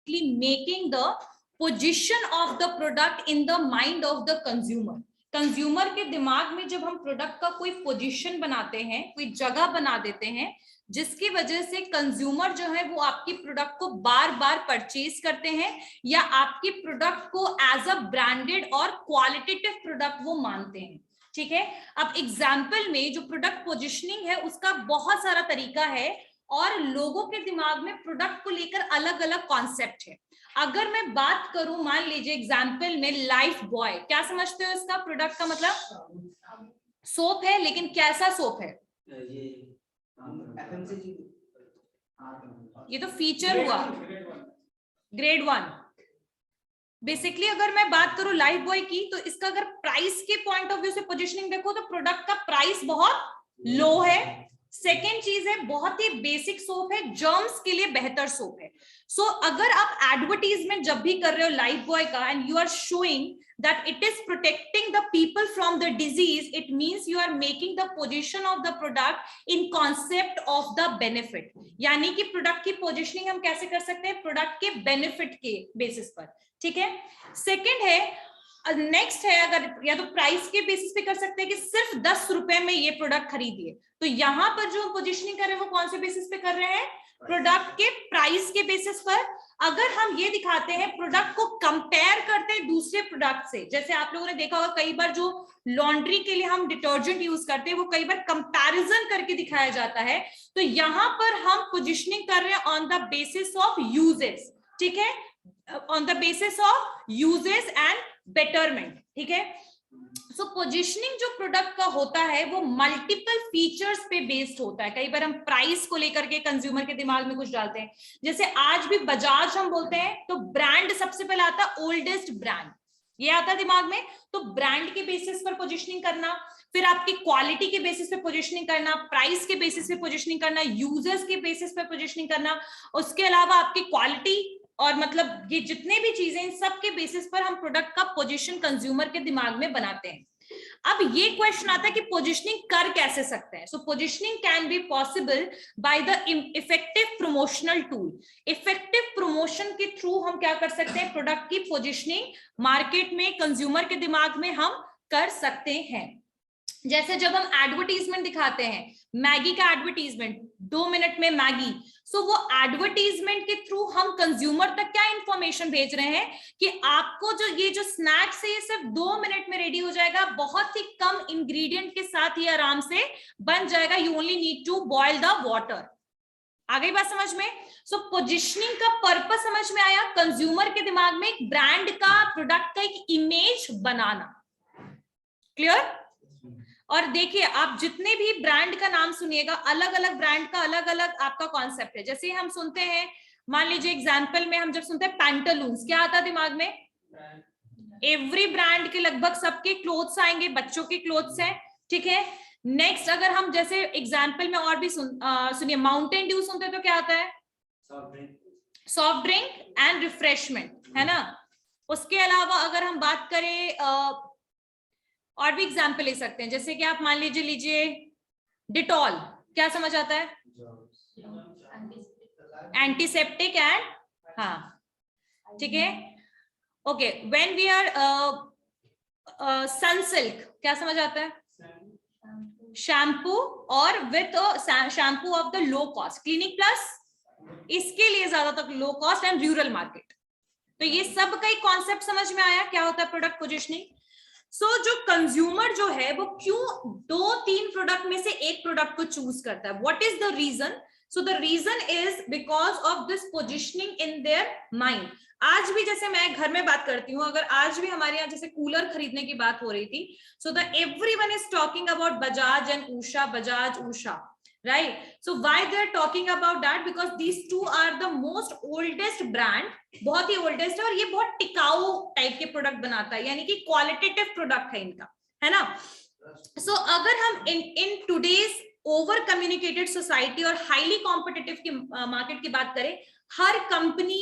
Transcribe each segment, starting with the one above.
Directly making the position of the product in the mind of the consumer. Consumer के दिमाग में जब हम प्रोडक्ट का कोई पोजीशन बनाते हैं, कोई जगह बना देते हैं, जिसकी वजह से कंज्यूमर जो है वो आपकी प्रोडक्ट को बार बार परचेज करते हैं या आपकी प्रोडक्ट को एज अ ब्रांडेड और क्वालिटेटिव प्रोडक्ट वो मानते हैं। ठीक है, अब एग्जाम्पल में जो प्रोडक्ट पोजिशनिंग है उसका बहुत सारा तरीका है और लोगों के दिमाग में प्रोडक्ट को लेकर अलग अलग कॉन्सेप्ट है। अगर मैं बात करूं, मान लीजिए एग्जाम्पल में लाइफ बॉय, क्या समझते हो इसका प्रोडक्ट का मतलब? सोप है, लेकिन कैसा सोप है? ये तो फीचर हुआ, ग्रेड 1। बेसिकली अगर मैं बात करूं लाइफ बॉय की, तो इसका अगर प्राइस के पॉइंट ऑफ व्यू से पोजीशनिंग देखो तो प्रोडक्ट का प्राइस बहुत लो है। सेकेंड चीज है, बहुत ही बेसिक सोप है, जर्म्स के लिए बेहतर सोप है। सो अगर आप एडवर्टीजमेंट जब भी कर रहे हो लाइफ बॉय का and you are showing that it is protecting the people from the disease, it means you are making the position of the product in concept of the benefit। यानी कि product की positioning हम कैसे कर सकते हैं? Product के benefit के बेसिस पर। ठीक है, सेकंड है, नेक्स्ट है, अगर या तो प्राइस के बेसिस पे कर सकते हैं कि सिर्फ 10 रुपए में ये प्रोडक्ट खरीदिए, तो यहां पर जो पोजीशनिंग कर रहे हैं वो कौन से बेसिस पे कर रहे हैं? प्रोडक्ट के प्राइस के बेसिस पर। अगर हम ये दिखाते हैं, प्रोडक्ट को कंपेयर करते हैं दूसरे प्रोडक्ट से, जैसे आप लोगों ने देखा होगा कई बार जो लॉन्ड्री के लिए हम डिटर्जेंट यूज करते हैं वो कई बार कंपैरिजन करके दिखाया जाता है, तो यहां पर हम पोजीशनिंग कर रहे हैं on the basis of uses. ठीक है, on the basis of uses and betterment. ठीक है, सो पोजीशनिंग जो प्रोडक्ट का होता है वो मल्टीपल फीचर्स पे बेस्ड होता है। कई बार हम प्राइस को लेकर के कंज्यूमर के दिमाग में कुछ डालते हैं, जैसे आज भी बजाज हम बोलते हैं तो ब्रांड सबसे पहले आता है ओल्डेस्ट ब्रांड, ये आता है दिमाग में। तो ब्रांड के बेसिस पर पोजीशनिंग करना, फिर आपकी क्वालिटी के बेसिस पे पोजीशनिंग करना, प्राइस के बेसिस पे पोजीशनिंग करना, यूजर्स के बेसिस पे पोजीशनिंग करना, उसके अलावा आपकी क्वालिटी और मतलब ये जितने भी चीजें, इन सब के बेसिस पर हम प्रोडक्ट का पोजीशन कंज्यूमर के दिमाग में बनाते हैं। अब ये क्वेश्चन आता है कि पोजीशनिंग कर कैसे सकते हैं? So positioning can be possible by the effective promotional tool. Effective promotion के थ्रू हम क्या कर सकते हैं? प्रोडक्ट की पोजीशनिंग मार्केट में कंज्यूमर के दिमाग में हम कर सकते हैं। जैसे जब हम एडवर्टीजमेंट दिखाते हैं, मैगी का एडवर्टीजमेंट, 2 मिनट में मैगी, सो वो एडवर्टीजमेंट के थ्रू हम कंज्यूमर तक क्या इंफॉर्मेशन भेज रहे हैं कि आपको जो ये जो स्नैक्स है ये सिर्फ 2 मिनट में रेडी हो जाएगा, बहुत ही कम इंग्रेडिएंट के साथ ये आराम से बन जाएगा, you only need to boil the water. आ गई बात समझ में? सो पोजीशनिंग का पर्पस समझ में आया, कंज्यूमर के दिमाग में एक ब्रांड का, प्रोडक्ट का एक इमेज बनाना। क्लियर? और देखिए, आप जितने भी ब्रांड का नाम सुनिएगा, अलग अलग ब्रांड का अलग अलग आपका कॉन्सेप्ट है। जैसे हम सुनते हैं, मान लीजिए एग्जांपल में हम जब सुनते हैं पैंटालून्स, क्या आता है दिमाग में? एवरी ब्रांड के लगभग सबके क्लोथ्स आएंगे, बच्चों के क्लोथ्स हैं। ठीक है, नेक्स्ट अगर हम जैसे एग्जांपल में और भी सुनिए, माउंटेन ड्यू सुनते हैं तो क्या आता है? सॉफ्ट ड्रिंक एंड रिफ्रेशमेंट, है ना। उसके अलावा अगर हम बात करें और भी एग्जाम्पल ले सकते हैं, जैसे कि आप मान लीजिए डिटॉल, क्या समझ आता है? एंटीसेप्टिक एंड, हाँ ठीक है, okay. When we are Sunsilk, क्या समझ आता है? शैम्पू, और with shampoo of the low cost, Clinic Plus, इसके लिए ज्यादातर low cost and rural market. तो ये सब का एक कॉन्सेप्ट समझ में आया क्या होता है प्रोडक्ट पोजीशनिंग। सो जो कंज्यूमर जो है वो क्यों 2-3 प्रोडक्ट में से एक प्रोडक्ट को चूज करता है? What is the reason? So the reason is because of this positioning in their mind. आज भी जैसे मैं घर में बात करती हूँ, अगर आज भी हमारे यहाँ जैसे कूलर खरीदने की बात हो रही थी, so the everyone is talking about Bajaj and Usha, Bajaj Usha, right? So why they are talking about that? Because these two are the most oldest brand, बहुत ही oldest है, और ये बहुत टिकाऊ टाइप के प्रोडक्ट बनाता है, यानी कि क्वालिटेटिव प्रोडक्ट है इनका, है ना। So अगर हम in today's over communicated society और हाईली कॉम्पिटिटिव की मार्केट की बात करें, हर कंपनी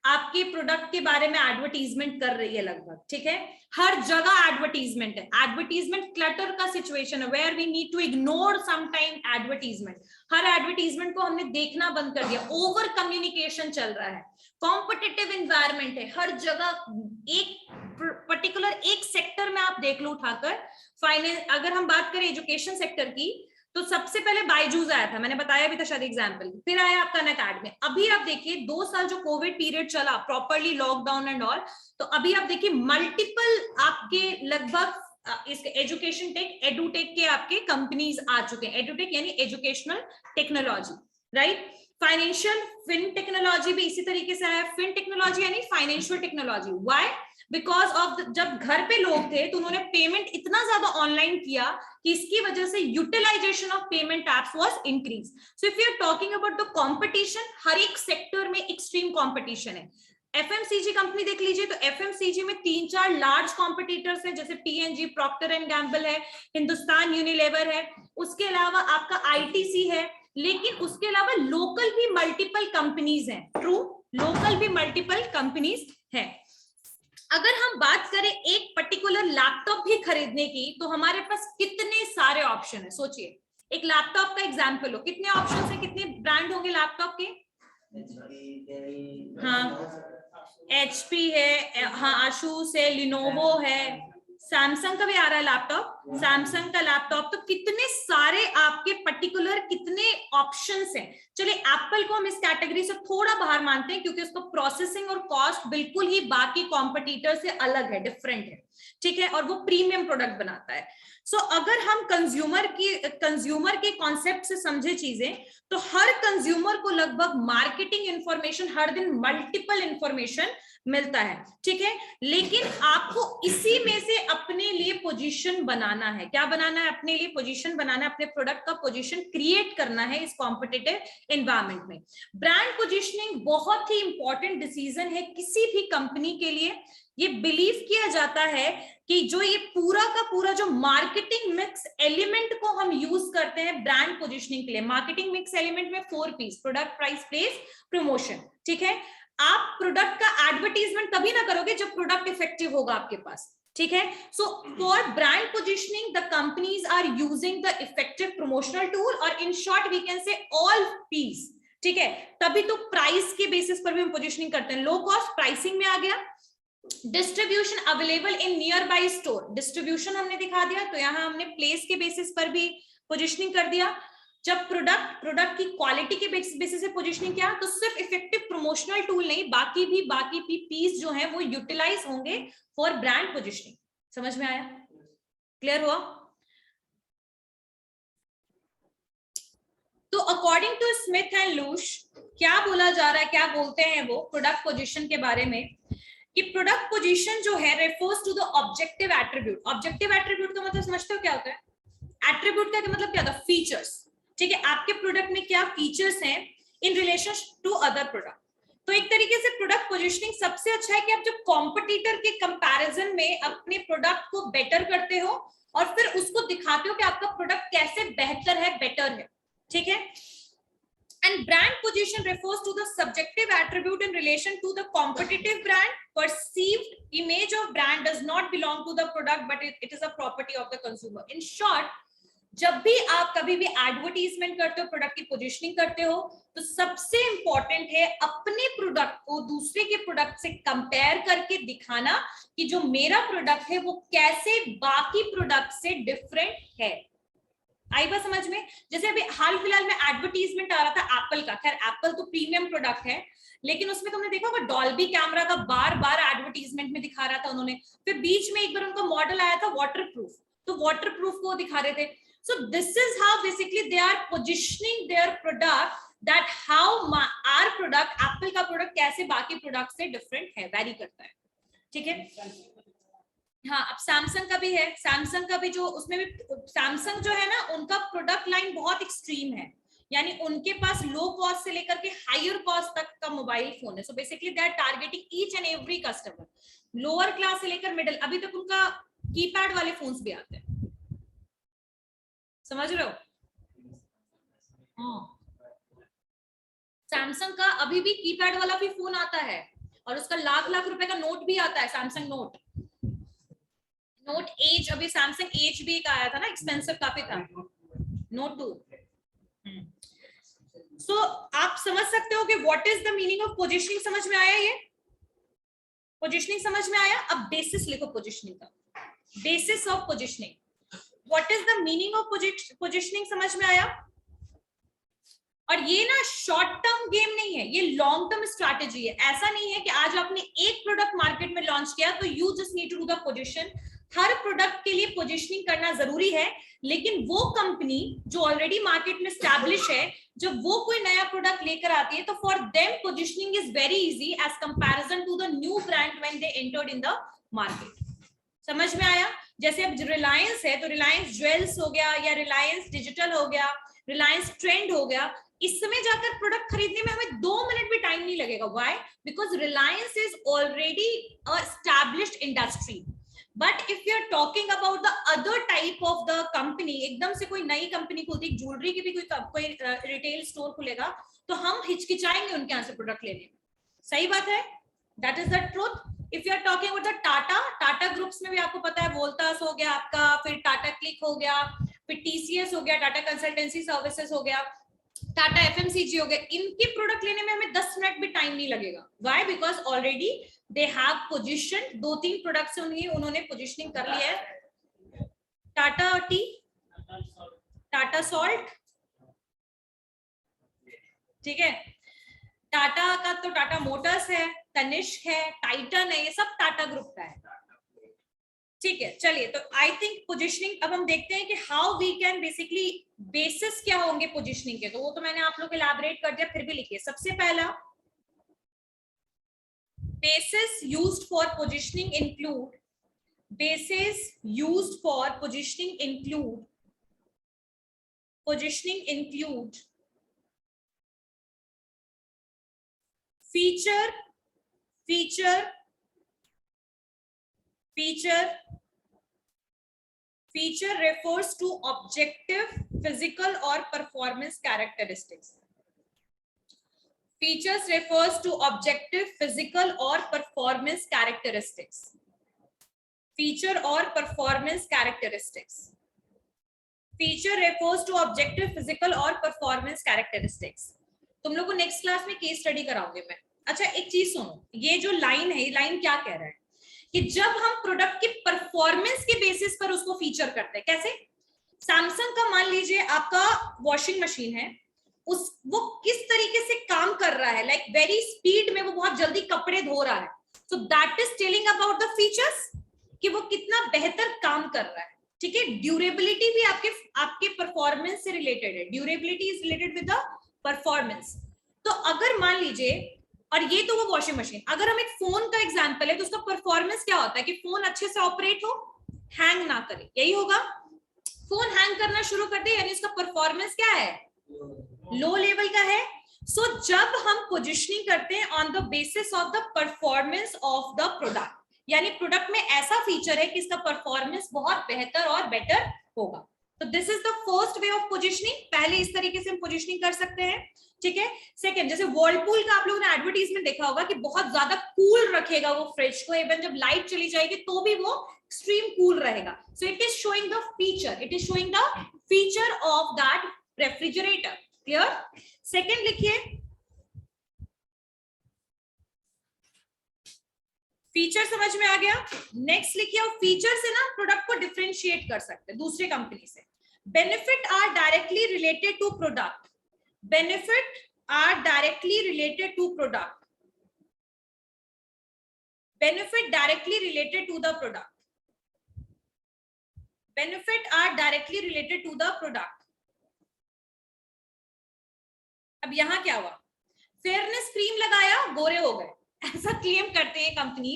आपके प्रोडक्ट के बारे में एडवर्टीजमेंट कर रही है लगभग, ठीक है, हर जगह एडवर्टीजमेंट है। एडवर्टीजमेंट क्लटर का सिचुएशन है where we need to ignore some time advertisement. हर एडवर्टीजमेंट को हमने देखना बंद कर दिया, ओवर कम्युनिकेशन चल रहा है, कॉम्पिटिटिव एनवायरमेंट है हर जगह। एक पर्टिकुलर एक सेक्टर में आप देख लो उठाकर, फाइनेंस, अगर हम बात करें एजुकेशन सेक्टर की, तो सबसे पहले बायजूस आया था, मैंने बताया भी था शायद एग्जाम्पल, फिर आया आपका अनअकैडमी। अभी आप देखिए 2 साल जो कोविड पीरियड चला प्रॉपरली, लॉकडाउन एंड ऑल, तो अभी आप देखिए मल्टीपल आपके लगभग इस एजुकेशन टेक, एडुटेक के आपके कंपनीज आ चुके हैं। एडुटेक यानी educational technology, right. Financial fin technology भी इसी तरीके से है, फिन टेक्नोलॉजी यानी financial technology. Why? Because of जब घर पे लोग थे तो उन्होंने पेमेंट इतना ज्यादा ऑनलाइन किया कि इसकी वजह से utilisation of payment apps was increase. So if you are talking about the competition, हर एक सेक्टर में एक्सट्रीम कंपटीशन है। एफएमसीजी कंपनी देख लीजिए, तो एफएमसीजी में 3-4 लार्ज कॉम्पिटिटर्स हैं, जैसे पीएनजी, प्रॉक्टर एंड गैम्बल है, हिंदुस्तान यूनिलीवर है, उसके अलावा आपका आईटीसी है, लेकिन उसके अलावा लोकल भी मल्टीपल कंपनीज हैं। ट्रू, लोकल भी मल्टीपल कंपनीज हैं। अगर हम बात करें एक पर्टिकुलर लैपटॉप भी खरीदने की, तो हमारे पास कितने सारे ऑप्शन है। सोचिए, एक लैपटॉप का एग्जांपल लो, कितने ऑप्शन है, कितने ब्रांड होंगे लैपटॉप के? हाँ, एचपी है, हाँ आसूस है, लिनोवो है, सैमसंग का भी आ रहा है लैपटॉप, सैमसंग का लैपटॉप। तो कितने सारे आपके पर्टिकुलर कितने ऑप्शंस हैं। चलिए एप्पल को हम इस कैटेगरी से थोड़ा बाहर मानते हैं, क्योंकि उसका प्रोसेसिंग और कॉस्ट बिल्कुल ही बाकी कॉम्पिटिटर से अलग है, डिफरेंट है, ठीक है, और वो प्रीमियम प्रोडक्ट बनाता है। सो अगर हम कंज्यूमर के कॉन्सेप्ट से समझे चीजें, तो हर कंज्यूमर को लगभग मार्केटिंग इंफॉर्मेशन हर दिन मल्टीपल इंफॉर्मेशन मिलता है, ठीक है, लेकिन आपको इसी में से अपने लिए पोजीशन बनाना है। क्या बनाना है? अपने लिए पोजीशन बनाना है, अपने प्रोडक्ट का पोजीशन क्रिएट करना है इस कॉम्पिटिटिव एनवायरनमेंट में। ब्रांड पोजीशनिंग बहुत ही इंपॉर्टेंट डिसीजन है किसी भी कंपनी के लिए। ये बिलीव किया जाता है कि जो ये पूरा का पूरा जो मार्केटिंग मिक्स एलिमेंट को हम यूज करते हैं ब्रांड पोजीशनिंग के लिए, मार्केटिंग मिक्स एलिमेंट में 4 Ps, product, price, place, promotion, ठीक है। आप प्रोडक्ट का एडवर्टीजमेंट तभी ना करोगे जब प्रोडक्ट इफेक्टिव होगा आपके पास, ठीक है। So for brand positioning the companies are using the effective promotional tool, और in short we can say all peace, ठीक है। तभी तो प्राइस के बेसिस पर भी हम पोजीशनिंग करते हैं। लो कॉस्ट प्राइसिंग में आ गया, distribution available in near by store, distribution हमने दिखा दिया, तो यहां हमने प्लेस के बेसिस पर भी पोजीशनिंग कर दिया। जब प्रोडक्ट की क्वालिटी के बेसिस से पोजीशनिंग किया, तो सिर्फ इफेक्टिव प्रमोशनल टूल नहीं, बाकी भी पीस जो है वो यूटिलाइज होंगे फॉर ब्रांड पोजीशनिंग। समझ में आया? क्लियर हुआ? तो अकॉर्डिंग टू स्मिथ एंड लूश क्या बोला जा रहा है, क्या बोलते हैं वो प्रोडक्ट पोजीशन के बारे में, कि प्रोडक्ट पोजीशन जो है refers to the objective attribute. Objective attribute का मतलब समझते हो क्या होता है? एट्रीब्यूट का मतलब क्या होता है? फीचर्स, ठीक है। आपके प्रोडक्ट में क्या फीचर्स हैं in relation to other product. तो एक तरीके से प्रोडक्ट पोजीशनिंग सबसे अच्छा है कि आप जब कॉम्पिटिटर के कंपैरिजन में अपने प्रोडक्ट को बेटर करते हो और फिर उसको दिखाते हो कि आपका प्रोडक्ट कैसे बेहतर है, बेटर है, ठीक है। And brand position refers to the subjective attribute in relation to the competitive brand. Perceived image of brand does not belong to the product, but it is a property of the consumer. In short, जब भी आप कभी भी advertisement करते हो, product की positioning करते हो, तो सबसे इंपॉर्टेंट है अपने प्रोडक्ट को दूसरे के प्रोडक्ट से कंपेयर करके दिखाना कि जो मेरा प्रोडक्ट है वो कैसे बाकी प्रोडक्ट से डिफरेंट है। आई बात समझ में? जैसे अभी हाल फिलहाल में एडवर्टीजमेंट आ रहा था एप्पल का, खैर एप्पल तो प्रीमियम प्रोडक्ट है, लेकिन उसमें तुमने देखा होगा डॉल्बी कैमरा का बार बार एडवर्टीजमेंट में दिखा रहा था उन्होंने। फिर बीच में एक बार उनका मॉडल आया था वाटरप्रूफ, तो वाटरप्रूफ को दिखा रहे थे। So this is how basically they are positioning their product, that how our product, Apple का प्रोडक्ट कैसे बाकी प्रोडक्ट से डिफरेंट है, वेरी करता है, ठीक है। हाँ, अब सैमसंग का भी है, सैमसंग का भी जो उसमें भी सैमसंग जो है ना, उनका प्रोडक्ट लाइन बहुत एक्सट्रीम है, यानी उनके पास लो कॉस्ट से लेकर के हायर कॉस्ट तक का मोबाइल फोन है। So basically they are targeting each and every customer, lower class से लेकर मिडिल। अभी तक उनका कीपैड वाले फोन्स भी आते हैं, समझ रहे हो? हाँ, सैमसंग का अभी भी कीपैड वाला भी फोन आता है, और उसका लाख लाख रुपए का नोट भी आता है, सैमसंग नोट एज, अभी सैमसंग एज भी एक आया था ना, एक्सपेंसिव काफी था, नोट 2। सो आप समझ सकते हो कि what is the meaning of positioning. समझ में आया? ये पोजिशनिंग समझ में आया? अब बेसिस लिखो पोजिशनिंग का, basis of positioning, what is the meaning of positioning, समझ में आया? और ये ना शॉर्ट टर्म गेम नहीं है, ये लॉन्ग टर्म स्ट्रैटेजी है। ऐसा नहीं है कि आज आपने एक प्रोडक्ट मार्केट में लॉन्च किया तो you just need to do the position. हर प्रोडक्ट के लिए पोजीशनिंग करना जरूरी है, लेकिन वो कंपनी जो ऑलरेडी मार्केट में स्टैब्लिश है, जब वो कोई नया प्रोडक्ट लेकर आती है तो for them positioning is very easy as comparison to the new brand when they entered in the market. समझ में आया? जैसे अब रिलायंस है तो रिलायंस ज्वेल्स हो गया, या रिलायंस डिजिटल हो गया, रिलायंस ट्रेंड हो गया, इस समय जाकर प्रोडक्ट खरीदने में हमें 2 मिनट भी टाइम नहीं लगेगा। Why? Because Reliance is already a established industry. But if you are talking about the other type of the company, एकदम से कोई नई कंपनी खुलती, ज्वेलरी की भी कोई रिटेल स्टोर खुलेगा तो हम हिचकिचाएंगे उनके यहाँ से प्रोडक्ट लेने में। सही बात है? That is the truth. If you are talking about the Tata groups में भी आपको पता है, वोल्टास हो गया आपका, फिर टाटा क्लिक हो गया, फिर टीसीएस हो गया, टाटा कंसल्टेंसी सर्विसेज हो गया, टाटा एफएमसीजी हो गया, इनके प्रोडक्ट लेने में हमें 10 मिनट भी टाइम नहीं लगेगा। Why? Because already they have position, 2-3 product से उन्होंने पोजीशनिंग कर लिया है। टाटा टी, टाटा सॉल्ट, ठीक है, टाटा का तो टाटा मोटर्स है, तनिष्क है, टाइटन है, ये सब टाटा ग्रुप का है। ठीक है, चलिए, तो आई थिंक पोजीशनिंग अब हम देखते हैं कि how we can basically, basis क्या होंगे पोजीशनिंग के, तो वो तो मैंने आप लोग को इलैबोरेट कर दिया, फिर भी लिखिए। सबसे पहला basis used for positioning include, basis used for positioning include feature refers to objective physical or performance characteristics. Features refers to objective physical or performance characteristics. Feature or performance characteristics. Feature refers to objective physical or performance characteristics. तुम लोग को next class में case study कराऊंगे मैं। अच्छा, एक चीज सुनो, ये जो लाइन है, ये लाइन क्या कह रहा है कि जब हम प्रोडक्ट की परफॉर्मेंस के बेसिस पर उसको फीचर करते हैं। कैसे? सैमसंग का मान लीजिए आपका वॉशिंग मशीन है, वो किस तरीके से काम कर रहा है, लाइक वेरी स्पीड में वो बहुत जल्दी कपड़े धो रहा है, सो that is telling about the features कि वो कितना बेहतर काम कर रहा है। ठीक है, ड्यूरेबिलिटी भी आपके परफॉर्मेंस से रिलेटेड है, durability is related with the performance. तो अगर मान लीजिए, और ये तो वो वॉशिंग मशीन, अगर हम एक फोन का एग्जांपल है तो उसका परफॉर्मेंस क्या होता है कि फोन अच्छे से ऑपरेट हो, हैंग ना करे, यही होगा। फोन हैंग करना शुरू कर दे यानी उसका परफॉर्मेंस क्या है, लो लेवल का है। सो जब हम पोजीशनिंग करते हैं on the basis of the performance of the product, यानी प्रोडक्ट में ऐसा फीचर है कि इसका परफॉर्मेंस बहुत बेहतर और बेटर होगा, तो this is the first way of positioning. पहले इस तरीके से हम पोजीशनिंग कर सकते हैं। ठीक है, सेकंड, जैसे वर्लपूल का आप लोगों ने एडवर्टाइजमेंट देखा होगा कि बहुत ज्यादा कूल रखेगा वो फ्रिज को, इवन जब लाइट चली जाएगी तो भी वो एक्सट्रीम कूल रहेगा। So it is showing the feature, it is showing the feature of that refrigerator. Clear? Second लिखिए, फीचर समझ में आ गया। नेक्स्ट लिखिए, और फीचर से ना प्रोडक्ट को डिफरेंशिएट कर सकते हैं दूसरे कंपनी से। Benefit are directly related to product, benefit are directly related to product, benefit directly related to the product, benefit are directly related to the product। अब यहां क्या हुआ, फेयरनेस क्रीम लगाया गोरे हो गए, ऐसा क्लेम करते हैं कंपनी।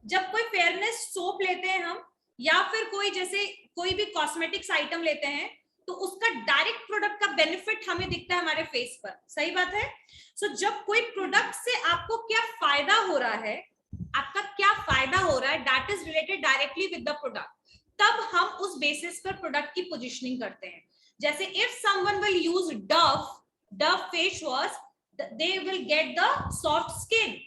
जब कोई फेयरनेस सोप लेते हैं हम, या फिर कोई जैसे कोई भी कॉस्मेटिक्स आइटम लेते हैं, तो उसका डायरेक्ट प्रोडक्ट का बेनिफिट हमें दिखता है हमारे फेस पर। सही बात है? सो जब कोई प्रोडक्ट से आपको क्या फायदा हो रहा है, आपका क्या फायदा हो रहा है, that is related directly with the product, तब हम उस बेसिस पर प्रोडक्ट की पोजीशनिंग करते हैं। जैसे if someone will use Dove face wash, they will get the soft skin.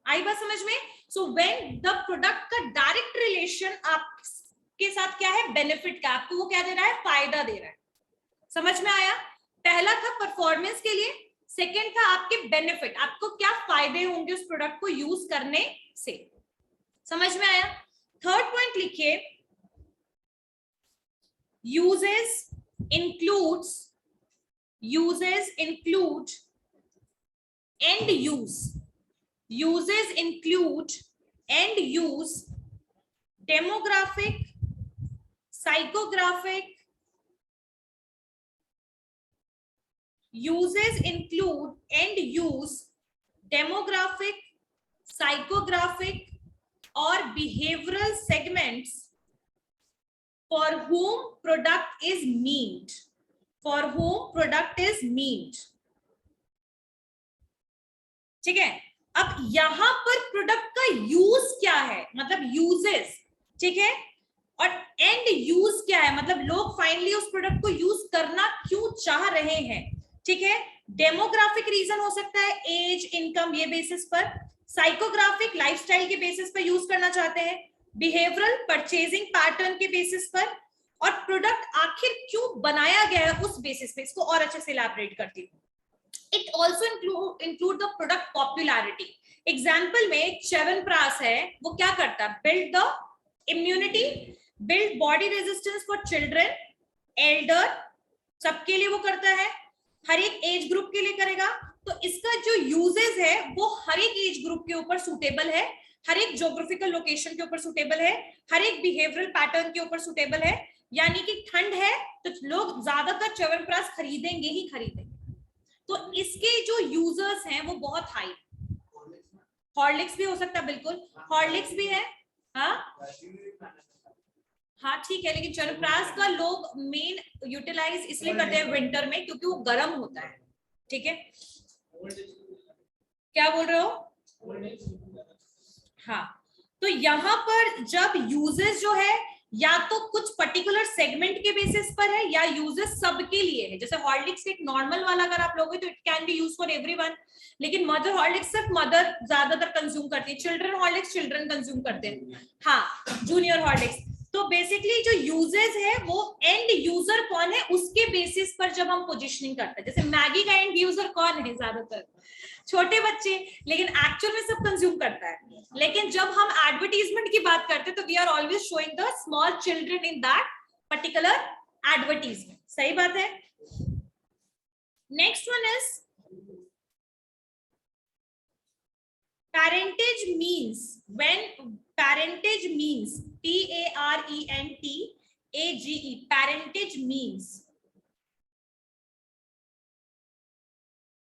आई बात समझ में? सो व्हेन द प्रोडक्ट का डायरेक्ट रिलेशन आपके साथ क्या है, बेनिफिट का, आपको वो क्या दे रहा है, फायदा दे रहा है। समझ में आया? पहला था परफॉर्मेंस के लिए, सेकेंड था आपके बेनिफिट, आपको क्या फायदे होंगे उस प्रोडक्ट को यूज करने से। समझ में आया? थर्ड पॉइंट लिखिए, uses include end use, uses include end use, demographic, psychographic, uses include end use, demographic, psychographic or behavioral segments for whom product is meant, for whom product is meant. ठीक है? अब यहां पर product का use क्या है, मतलब uses, ठीक है, और एंड यूज क्या है, मतलब लोग फाइनली उस प्रोडक्ट को यूज करना क्यों चाह रहे हैं। ठीक है? डेमोग्राफिक रीजन हो सकता है, एज, इनकम, ये बेसिस पर। साइकोग्राफिक, लाइफस्टाइल के बेसिस पर यूज करना चाहते हैं। बिहेवियरल, परचेजिंग पैटर्न के बेसिस पर। और प्रोडक्ट आखिर क्यों बनाया गया है उस बेसिस पे। इसको और अच्छे से इलैबोरेट करती हूँ। It also include the product popularity. Example में च्यवनप्राश है, वो क्या करता है, build the immunity, build body resistance for children, Elder, सबके लिए वो करता है, हर एक एज ग्रुप के लिए करेगा। तो इसका जो यूजेस है वो हर एक एज ग्रुप के ऊपर सूटेबल है, हर एक ज्योग्राफिकल लोकेशन के ऊपर सूटेबल है, हर एक बिहेवियरल पैटर्न के ऊपर सूटेबल है। यानी कि ठंड है तो लोग ज्यादातर च्यवनप्राश खरीदेंगे ही खरीदेंगे। तो इसके जो यूजर्स हैं वो बहुत हाई। हॉर्लिक्स भी हो सकता है, बिल्कुल हॉर्लिक्स भी है। हाँ ठीक है, लेकिन च्यवनप्राश का लोग मेन यूटिलाइज इसलिए करते हैं विंटर में क्योंकि वो गर्म होता है। ठीक है, क्या बोल रहे हो? हाँ, तो यहाँ पर जब यूजेस जो है या तो कुछ पर्टिकुलर सेगमेंट के बेसिस पर है या यूजेस सबके लिए है। जैसे हॉर्लिक्स एक नॉर्मल वाला अगर आप लोगे तो it can be use for everyone, लेकिन मदर हॉर्लिक्स सिर्फ मदर ज्यादातर कंज्यूम करती है, चिल्ड्रन हॉर्लिक्स चिल्ड्रन कंज्यूम करते हैं, हाँ, जूनियर हॉर्लिक्स। तो बेसिकली जो यूजेस है वो एंड यूजर कौन है उसके बेसिस पर जब हम पोजिशनिंग करते हैं। जैसे मैगी का एंड यूजर कौन है, ज्यादातर छोटे बच्चे, लेकिन एक्चुअल में सब कंज्यूम करता है। लेकिन जब हम एडवर्टीजमेंट की बात करते हैं तो we are always showing the small children in that particular advertisement. सही बात है। Next one is parentage means, when parentage means parentage, parentage means,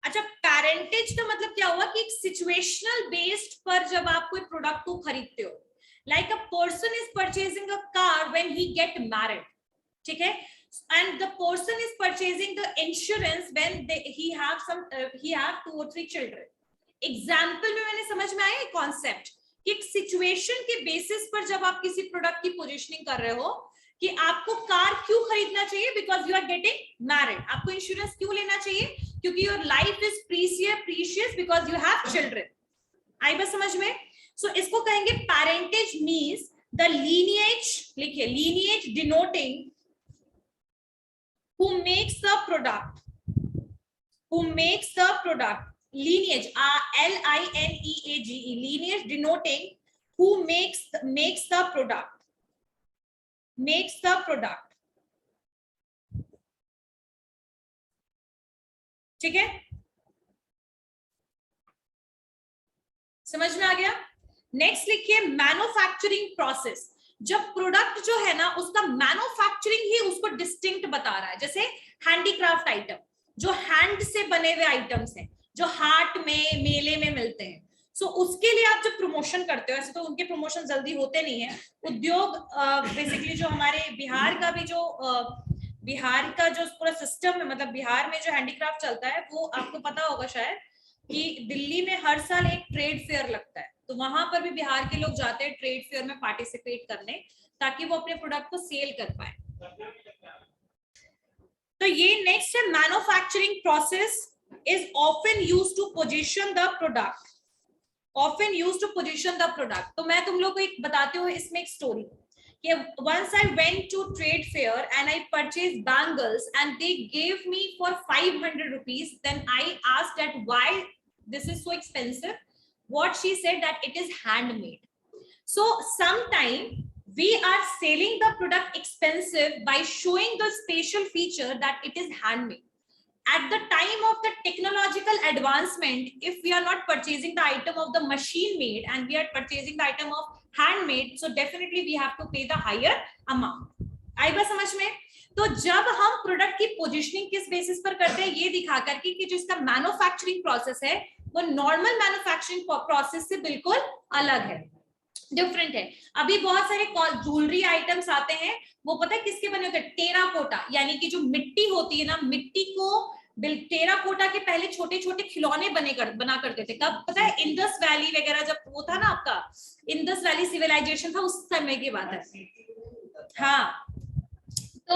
अच्छा, पेरेंटेज का मतलब क्या हुआ कि एक सिचुएशनल बेस्ड पर जब आप कोई प्रोडक्ट को खरीदते हो, like a person is purchasing a car when he get married, ठीक है, and the person is purchasing the insurance when he have 2 or 3 children. Example में मैंने समझ में आया कॉन्सेप्ट कि एक सिचुएशन के बेसिस पर जब आप किसी प्रोडक्ट की पोजीशनिंग कर रहे हो कि आपको कार क्यों खरीदना चाहिए, because you are getting married. आपको इंश्योरेंस क्यों लेना चाहिए, क्योंकि your life is precious because you have children. आई बस समझ में। सो इसको कहेंगे पेरेंटेज मीन्स द लीनिएज, लिखिए lineage denoting who makes the product, lineage, lineage, lineage denoting who makes the product, ठीक है, समझ में आ गया। नेक्स्ट लिखिए मैन्युफैक्चरिंग प्रोसेस। जब प्रोडक्ट जो है ना उसका मैन्युफैक्चरिंग ही उसको डिस्टिंक्ट बता रहा है। जैसे हैंडीक्राफ्ट आइटम, जो हैंड से बने हुए आइटम्स हैं, जो हाट में मेले में मिलते हैं, सो उसके लिए आप जब प्रमोशन करते हो, ऐसे तो उनके प्रमोशन जल्दी होते नहीं है। उद्योग बेसिकली जो हमारे बिहार का जो पूरा सिस्टम है, मतलब बिहार में जो हैंडीक्राफ्ट चलता है वो आपको पता होगा शायद कि दिल्ली में हर साल एक ट्रेड फेयर लगता है, तो वहां पर भी बिहार के लोग जाते हैं ट्रेड फेयर में पार्टिसिपेट करने ताकि वो अपने प्रोडक्ट को सेल कर पाए। तो ये नेक्स्ट है manufacturing process is often used to position the product, often used to position the product. तो मैं तुम लोग को एक बताती हूँ इसमें एक स्टोरी कि once I went to trade fair and I purchased bangles and they gave me for 500 rupees. Then I asked that why this is so expensive. What she said that it is handmade. So sometime we are selling the product expensive by showing the special feature that it is handmade. At the time of the technological advancement, if we are not purchasing the item of the machine made and we are purchasing the item of handmade, so definitely we have to pay the higher amount. आई बात समझ में? तो जब हम product की positioning किस basis पर करते हैं, ये दिखा करके कि जो इसका मैन्युफैक्चरिंग प्रोसेस है वो नॉर्मल मैन्युफैक्चरिंग प्रोसेस से बिल्कुल अलग है, डिफरेंट है. अभी बहुत सारे ज्वेलरी आइटम्स आते हैं, वो पता है किसके बने होते हैं? टेराकोटा, यानी कि जो मिट्टी होती है ना, मिट्टी को टेराकोटा के पहले छोटे छोटे खिलौने बना करते थे. कब पता है? इंडस वैली वगैरह जब वो था ना, आपका इंडस वैली सिविलाइजेशन था, उस समय की बात है. हाँ, तो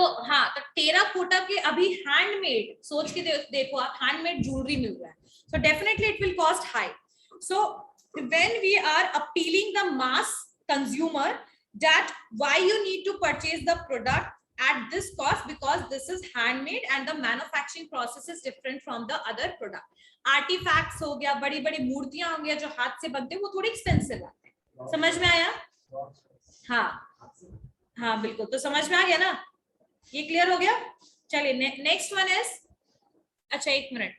टेराकोटा के अभी हैंडमेड, सोच के देखो आप, हैंडमेड ज्वेलरी मिल रहा है. So definitely it will cost high. So when we are appealing the mass consumer that why you need to purchase the product at this cost, because this is handmade and the manufacturing process is different from the other product. Artifacts हो गया, बड़ी बड़ी मूर्तियां हो गया जो हाथ से बनते हैं, वो थोड़ी एक्सपेंसिव आते हैं. समझ में आया? हाँ बिल्कुल. तो समझ में आ गया ना? ये क्लियर हो गया? चलिए नेक्स्ट वन इज, अच्छा एक मिनट,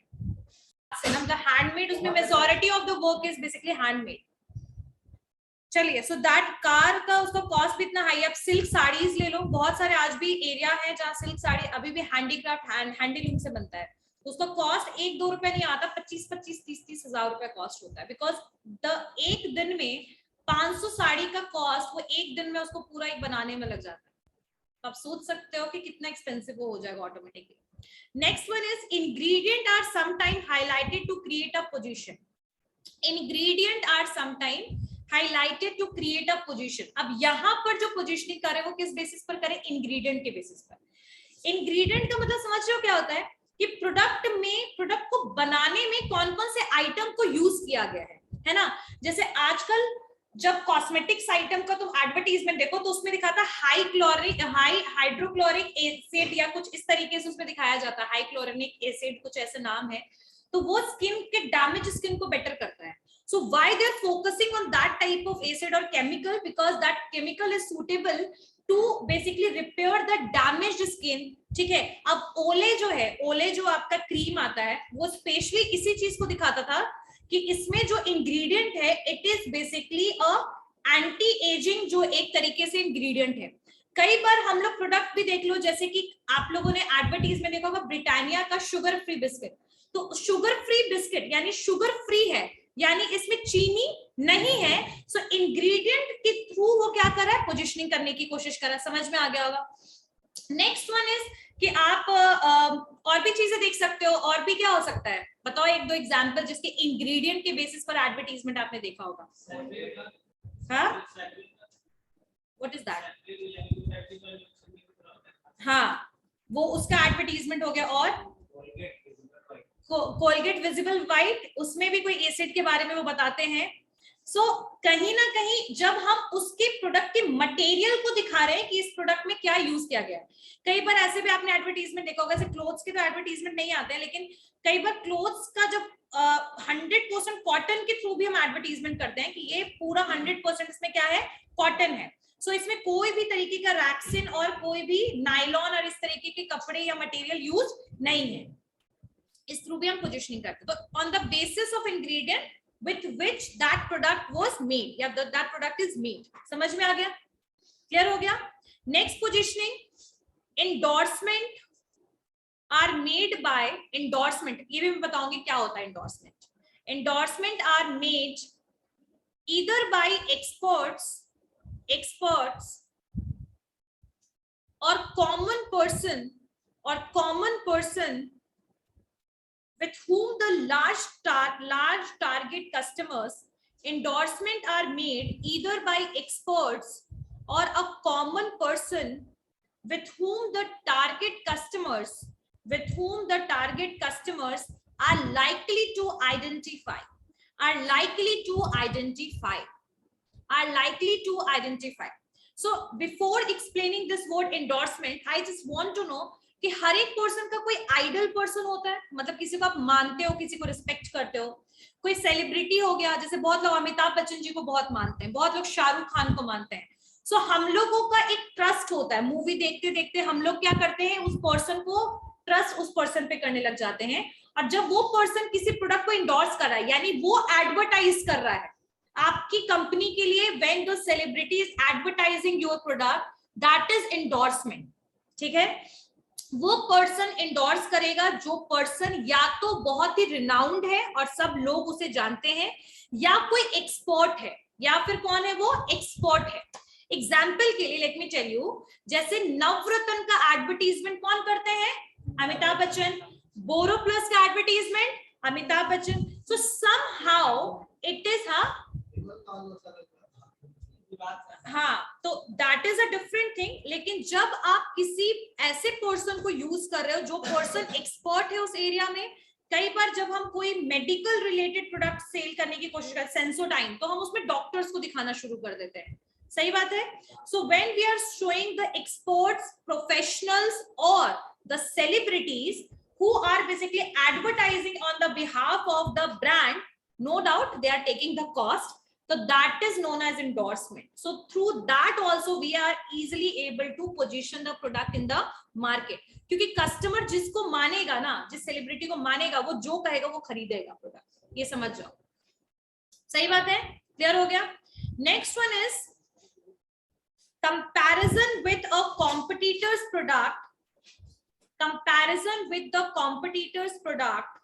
the handmade, उसमें majority of the work is basically handmade. चलिए, so that कार का उसका कॉस्ट भी इतना हाई. अब सिल्क साड़ीज ले लो, बहुत सारे आज भी एरिया है जहाँ सिल्क साड़ी अभी भी हैंडीक्राफ्ट हैंडलूम से बनता है. उसका कॉस्ट 1-2 रुपए नहीं आता, 25-30 हजार रुपए कॉस्ट होता है. बिकॉज एक दिन में 500 साड़ी का कॉस्ट, वो एक दिन में उसको पूरा एक बनाने में लग जाता है. तो आप सोच सकते हो कि कितना एक्सपेंसिव वो हो जाएगा automatically. Next one is ingredient are sometimes highlighted to create a position. Ingredient are sometimes highlighted to create a position. अब यहाँ पर जो पोजिशनिंग करें वो किस बेसिस पर करें? इंग्रेडिएंट के बेसिस पर. इंग्रेडिएंट का मतलब समझ रहे हो क्या होता है? कि प्रोडक्ट को बनाने में कौन कौन से आइटम को यूज किया गया है ना. जैसे आजकल जब कॉस्मेटिक्स आइटम का तुम एडवर्टीजमेंट देखो तो उसमें दिखाता है हाई हाइड्रोक्लोरिक एसिड या कुछ इस तरीके से उसमें दिखाया जाता है. हाई क्लोरिक एसिड कुछ ऐसे नाम है. तो वो स्किन के डैमेज स्किन को बेटर करता है. So why they are focusing on that type of acid और chemical? Because that chemical is suitable to basically repair the damaged skin. ठीक है. अब ओले जो आपका क्रीम आता है, वो स्पेशली इसी चीज को दिखाता था कि इसमें जो इंग्रेडिएंट है it is basically a anti ageing जो एक तरीके से इंग्रेडिएंट है. कई बार हम लोग प्रोडक्ट भी देख लो, जैसे कि आप लोगों ने एडवर्टीजमेंट देखा होगा ब्रिटानिया का शुगर फ्री बिस्किट. तो शुगर फ्री बिस्किट यानी शुगर फ्री है, यानी इसमें चीनी नहीं है. सो इंग्रेडिएंट के थ्रू वो क्या कर रहा है? पोजिशनिंग करने की कोशिश कर रहा है. समझ में आ गया होगा. नेक्स्ट वन इज कि आप और भी चीजें देख सकते हो. और भी क्या हो सकता है? बताओ 1-2 एग्जांपल जिसके इंग्रेडिएंट के बेसिस पर एडवर्टाइजमेंट आपने देखा होगा. हाँ, व्हाट इज दैट? हाँ, वो उसका एडवर्टाइजमेंट हो गया. और कोलगेट विजिबल व्हाइट, उसमें भी कोई एसिड के बारे में वो बताते हैं. सो कहीं ना कहीं जब हम उसके प्रोडक्ट के मटेरियल को दिखा रहे हैं कि इस प्रोडक्ट में क्या यूज किया गया है. कई बार ऐसे भी आपने एडवर्टाइजमेंट देखा होगा, जैसे क्लोथ्स के तो एडवर्टाइजमेंट नहीं आते हैं, लेकिन कई बार क्लोथ्स का जब 100% कॉटन के थ्रू भी हम एडवर्टाइजमेंट करते हैं कि ये पूरा 100% इसमें क्या है? कॉटन है. सो इसमें कोई भी तरीके का रैक्सिन और कोई भी नायलॉन और इस तरीके के कपड़े या मटेरियल यूज नहीं है. इस थ्रू भी हम पोजिशनिंग करते हैं. तो on the basis of ingredient with which that product was made, या that product is made. समझ में आ गया? क्लियर हो गया? Next positioning, endorsement are made by endorsement. ये भी मैं बताऊंगी क्या होता है endorsement. Endorsement are made either by experts or common person with whom the large target customers. Endorsement are made either by experts or a common person with whom the target customers are likely to identify. are likely to identify. Are likely to identify. So before explaining this word endorsement, I just want to know कि हर एक person का कोई idol person होता है, मतलब किसी को आप मानते हो, किसी को रिस्पेक्ट करते हो, कोई सेलिब्रिटी हो गया, जैसे बहुत लोग अमिताभ बच्चन जी को बहुत मानते हैं, बहुत लोग शाहरुख खान को मानते हैं. सो हम लोगों का एक ट्रस्ट होता है, मूवी देखते देखते हम लोग क्या करते हैं, उस पर्सन को ट्रस्ट उस पर्सन पे करने लग जाते हैं. और जब वो पर्सन किसी प्रोडक्ट को इंडोर्स कर रहा है, यानी वो एडवर्टाइज कर रहा है आपकी कंपनी के लिए, when the celebrity is advertising your product, that is endorsement. ठीक है, वो पर्सन एंडोर्स करेगा जो पर्सन या तो बहुत ही रिनाउंड है और सब लोग उसे जानते हैं, या कोई एक्सपर्ट है, या फिर कौन है वो, एक्सपर्ट है. एग्जाम्पल के लिए लेट मी टेल यू, जैसे नवरत्न का एडवर्टीजमेंट कौन करते हैं, अमिताभ बच्चन. बोरोप्लस का advertisement Amitabh Bachchan. So somehow it is हाँ, तो that is a different thing. लेकिन जब आप किसी ऐसे पर्सन को यूज कर रहे हो जो पर्सन एक्सपर्ट है उस एरिया में, कई बार जब हम कोई मेडिकल रिलेटेड प्रोडक्ट सेल करने की कोशिश करते हैं, सेंसोडाइन, तो हम उसमें डॉक्टर्स को दिखाना शुरू कर देते हैं. सही बात है. So when we are showing the experts, professionals और the celebrities who are basically advertising on the behalf of the brand, no doubt they are taking the cost. So that is known as endorsement. So through that also we are easily able to position the product in the market. क्योंकि customer जिसको मानेगा ना, जिस celebrity को मानेगा, वो जो कहेगा वो खरीदेगा प्रोडक्ट. ये समझ जाओ. सही बात है, क्लियर हो गया. Next one is comparison with a competitors product. Comparison with the competitor's product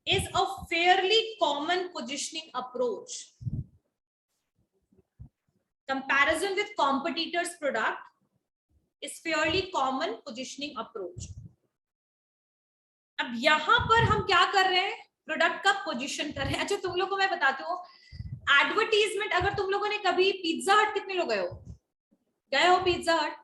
is a fairly common positioning approach. Comparison with competitor's product is fairly common positioning approach. अब यहां पर हम क्या कर रहे हैं, प्रोडक्ट का पोजीशन कर रहे हैं. अच्छा, तुम लोग को मैं बताती हूँ, एडवर्टीजमेंट अगर तुम लोगों ने कभी पिज्जा हट, कितने लोग गए हो पिज्जा हट,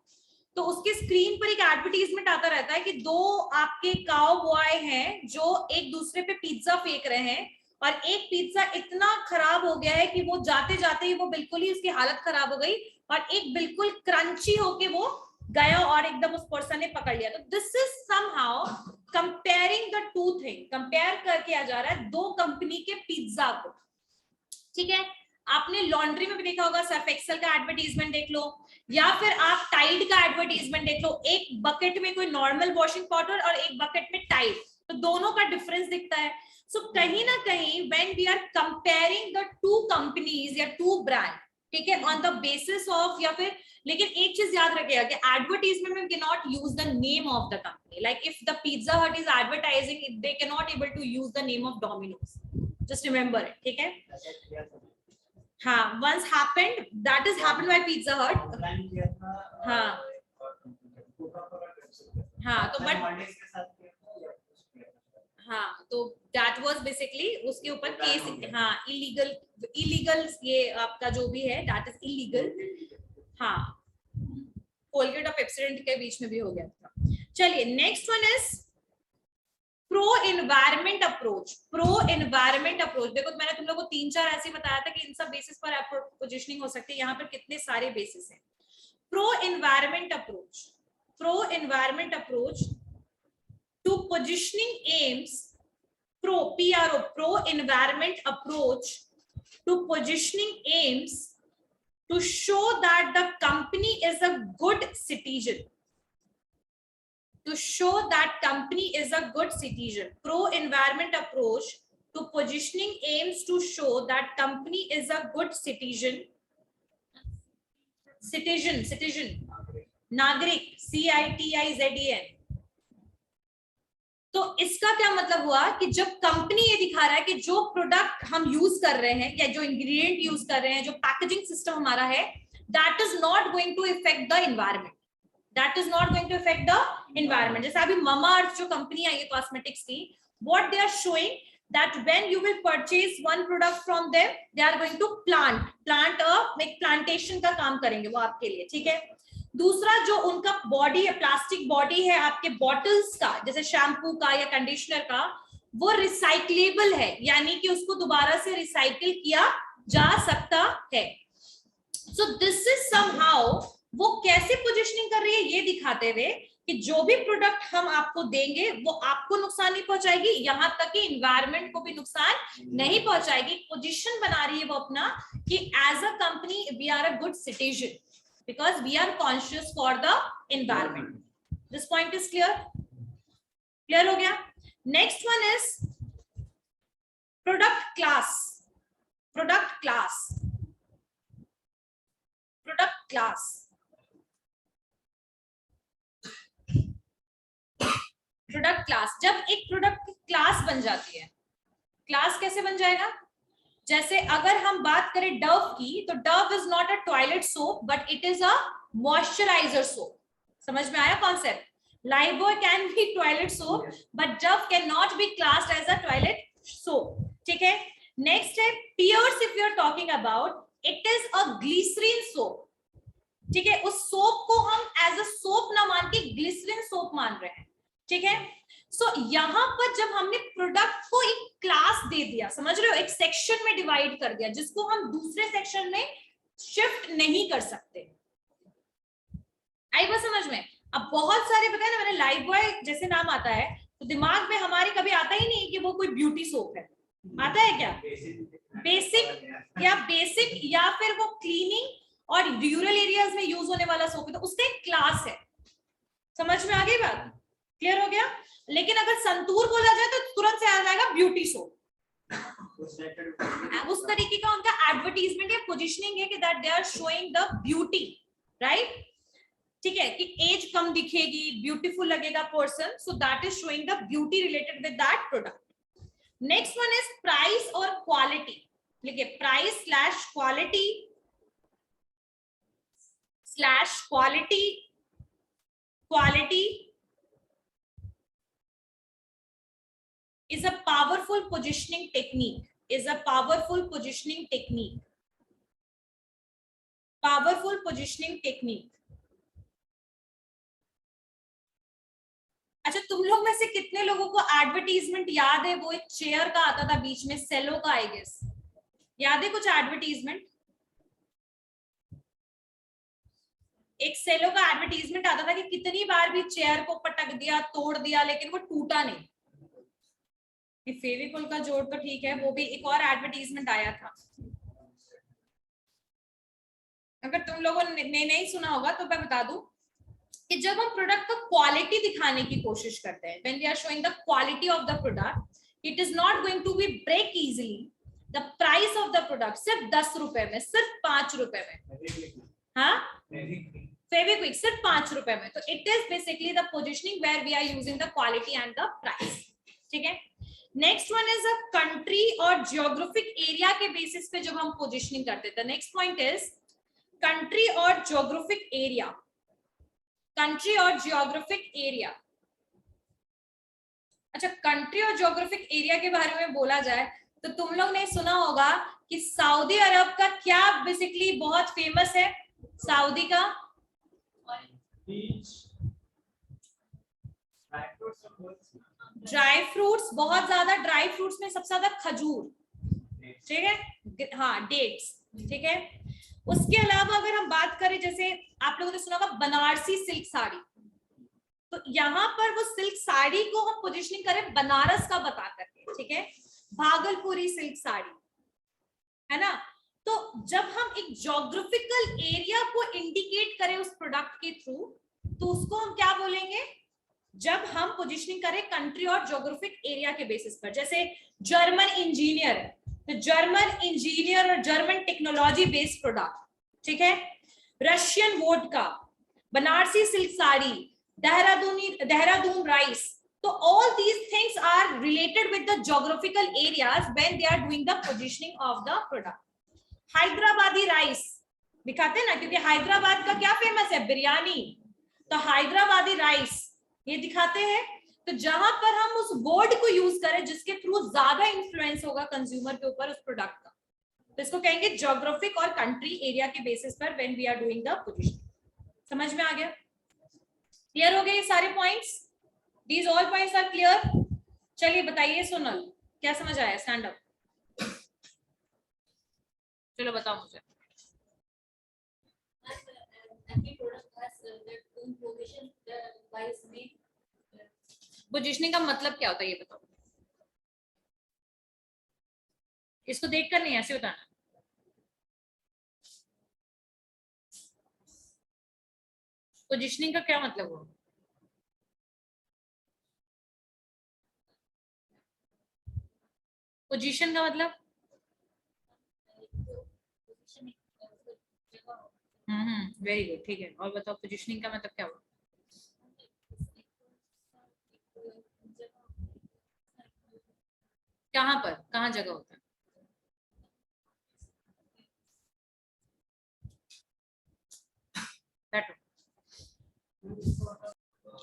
तो उसके स्क्रीन पर एक एडवर्टीजमेंट आता रहता है कि दो आपके काउ बॉय हैं जो एक दूसरे पे पिज्जा फेंक रहे हैं, और एक पिज्जा इतना खराब हो गया है कि वो जाते जाते ही वो बिल्कुल ही उसकी हालत खराब हो गई, और एक बिल्कुल क्रंची होके वो गया और एकदम उस पर्सन ने पकड़ लिया. तो this is somehow comparing the to thing. Compare कर किया जा रहा है दो कंपनी के पिज्जा को. ठीक है, आपने लॉन्ड्री में भी देखा होगा, सर्फ एक्सेल का एडवर्टीजमेंट देख लो, या फिर आप टाइड का एडवर्टीजमेंट देख लो. एक बकेट में कोई नॉर्मल वॉशिंग पाउडर और एक बकेट में टाइड, तो दोनों का डिफरेंस दिखता है. सो कहीं ना कहीं when we are comparing the two companies या टू ब्रांड, ठीक है, ऑन द बेसिस ऑफ, या फिर, लेकिन एक चीज याद रखिएगा कि एडवर्टीजमेंट में can not use the name of the company. Like if the Pizza Hut is advertising, they can not able to use the name of Domino's. Just remember it. ठीक है, हाँ, once happened, that is happened by Pizza Hut. हाँ हाँ, तो but हाँ, तो that was basically उसके ऊपर केस. हाँ, इलीगल ये आपका जो भी है, that is illegal. हाँ, कोलगेट और पेप्सोडेंट के बीच में भी हो गया था. चलिए, next one is pro environment approach. Pro environment approach, देखो मैंने तुम लोगों को 3-4 ऐसे बताया था कि इन सब बेसिस पर पोजीशनिंग हो सकती है. यहाँ पर कितने सारे बेसिस हैं. Pro environment approach. Pro environment approach to positioning aims. Pro environment approach to positioning aims to show that the company is a good citizen. To show that company is a good citizen. Pro-environment approach to positioning aims to show that company is a good citizen. Citizen. नागरिक. CITIZEN. तो इसका क्या मतलब हुआ कि जब company ये दिखा रहा है कि जो प्रोडक्ट हम यूज कर रहे हैं या जो इंग्रेडिएंट यूज कर रहे हैं, जो पैकेजिंग सिस्टम हमारा है, that is not going to effect the environment. That is not going to effect the environment. जैसे अभी ममा अर्थ जो कंपनी आई है कॉस्मेटिक्स की, what they are showing that when you will purchase one product from them, they are going to plant एक plantation का काम करेंगे वो आपके लिए. ठीक है. दूसरा, जो उनका बॉडी है, प्लास्टिक बॉडी है आपके बॉटल्स का, जैसे शैम्पू का या कंडीशनर का, वो रिसाइक्लेबल है, यानी कि उसको दोबारा से रिसाइकिल किया जा सकता है। सो दिस इज समहाउ वो कैसे पोजिशनिंग कर रही है ये दिखाते हुए कि जो भी प्रोडक्ट हम आपको देंगे वो आपको नुकसान नहीं पहुंचाएगी, यहां तक कि इन्वायरमेंट को भी नुकसान नहीं पहुंचाएगी। पोजीशन बना रही है वो अपना कि as a company we are a good citizen because we are conscious for the environment. This point is clear? Clear हो गया? Next one is product class. Product class, product class, product class. जब एक product की class बन जाती है, class कैसे बन जाएगा? जैसे अगर हम बात करें डव की, तो Dove is not a toilet soap but it is a moisturiser soap. समझ में आया concept? Lifebuoy can be toilet soap but Dove can not be classed as a toilet soap. ठीक है। नेक्स्ट है Pears. If you are talking about, it is a glycerine soap. ठीक है, उस soap को हम एज अ सोप ना मान के ग्लिसरीन सोप मान रहे हैं। ठीक है। सो यहां पर जब हमने प्रोडक्ट को एक क्लास दे दिया, समझ रहे हो, एक सेक्शन में डिवाइड कर दिया जिसको हम दूसरे सेक्शन में शिफ्ट नहीं कर सकते। आई बात समझ में? अब बहुत सारे बताए ना मैंने, लाइफ बॉय जैसे नाम आता है तो दिमाग में हमारे कभी आता ही नहीं कि वो कोई ब्यूटी सोप है। आता है क्या? बेसिक या फिर वो क्लीनिंग और ड्यूरल एरियाज में यूज होने वाला सोप है, तो उसका एक क्लास है। समझ में आ गई बात? क्लियर हो गया? लेकिन अगर संतूर बोला जाए तो तुरंत से आ जाएगा ब्यूटी सोप। उस तरीके का उनका एडवर्टीजमेंट या पोजीशनिंग है कि that they are showing the beauty, right? ठीक है, कि एज कम दिखेगी, ब्यूटीफुल लगेगा person, so that is showing the beauty related with that product. Next one is price और क्वालिटी। लिखिए price slash quality slash quality. Quality is a powerful positioning technique, is a powerful positioning technique, powerful positioning technique। अच्छा, तुम लोग में से कितने लोगों को एडवर्टीजमेंट याद है? वो एक चेयर का आता था बीच में, सेलो का, आई गेस याद है कुछ एडवर्टीजमेंट? एक सेलो का एडवर्टीजमेंट आता था कि कितनी बार भी चेयर को पटक दिया, तोड़ दिया, लेकिन वो टूटा नहीं। फेविकोल का जोड़ तो ठीक है, वो भी एक और एडवर्टीजमेंट आया था। अगर तुम लोगों ने नहीं सुना होगा तो मैं बता दूं कि जब हम प्रोडक्ट का क्वालिटी दिखाने की कोशिश करते हैं, when we are showing the quality of the product, it is not going to be break easily. The price of the product सिर्फ 10 रुपए में, सिर्फ 5 रुपए में। हाँ, फेविक्विक सिर्फ 5 रुपए में। तो it is basically the positioning where we are using the quality and the price. ठीक है। Next one is a country और जियोग्राफिक एरिया के बेसिस पे जब हम पोजिशनिंग करते थे। नेक्स्ट पॉइंट इज कंट्री और जियोग्राफिक एरिया। कंट्री और जियोग्राफिक एरिया। अच्छा, कंट्री और जियोग्राफिक एरिया के बारे में बोला जाए तो तुम लोग ने सुना होगा कि सऊदी अरब का क्या बेसिकली बहुत फेमस है? सऊदी का ड्राई फ्रूट्स, बहुत ज्यादा ड्राई फ्रूट्स में सबसे ज्यादा खजूर। ठीक है, हाँ डेट्स। ठीक है। उसके अलावा अगर हम बात करें, जैसे आप लोगों ने सुना होगा बनारसी सिल्क साड़ी, तो यहाँ पर वो सिल्क साड़ी को हम पोजिशनिंग करें बनारस का बता करके। ठीक है, भागलपुरी सिल्क साड़ी, है ना? तो जब हम एक ज्योग्राफिकल एरिया को इंडिकेट करें उस प्रोडक्ट के थ्रू, तो उसको हम क्या बोलेंगे? जब हम पोजिशनिंग करें कंट्री और ज्योग्राफिक एरिया के बेसिस पर, जैसे जर्मन इंजीनियर, तो जर्मन इंजीनियर और जर्मन टेक्नोलॉजी बेस्ड प्रोडक्ट। ठीक है। Russian vodka, Banarasi silk sari, Dehradun rice. तो all these things are related with the geographical areas when they are doing the positioning of the product. Hyderabadi rice दिखाते हैं ना, क्योंकि हैदराबाद का क्या फेमस है? बिरयानी। तो हैदराबादी राइस ये दिखाते हैं। तो जहां पर हम उस वर्ड को यूज करें जिसके थ्रू ज्यादा इंफ्लुएंस होगा कंज्यूमर के ऊपर उस प्रोडक्ट का, तो इसको कहेंगे ज्योग्राफिक और कंट्री एरिया के बेसिस पर when we are doing the positioning. समझ में आ गया? क्लियर हो गए ये सारे points? These all points are clear? चलिए बताइए सोनल, क्या समझ आया? स्टैंड अप, चलो बताओ मुझे। पोजीशनिंग का मतलब क्या होता है ये बताओ, इसको देखकर नहीं ऐसे बताना। पोजीशनिंग का क्या मतलब हुआ? पोजीशन का मतलब वेरी गुड, ठीक है। और बताओ पोजीशनिंग का मतलब क्या हुआ? कहाँ पर, कहाँ जगह होता है? बैठो।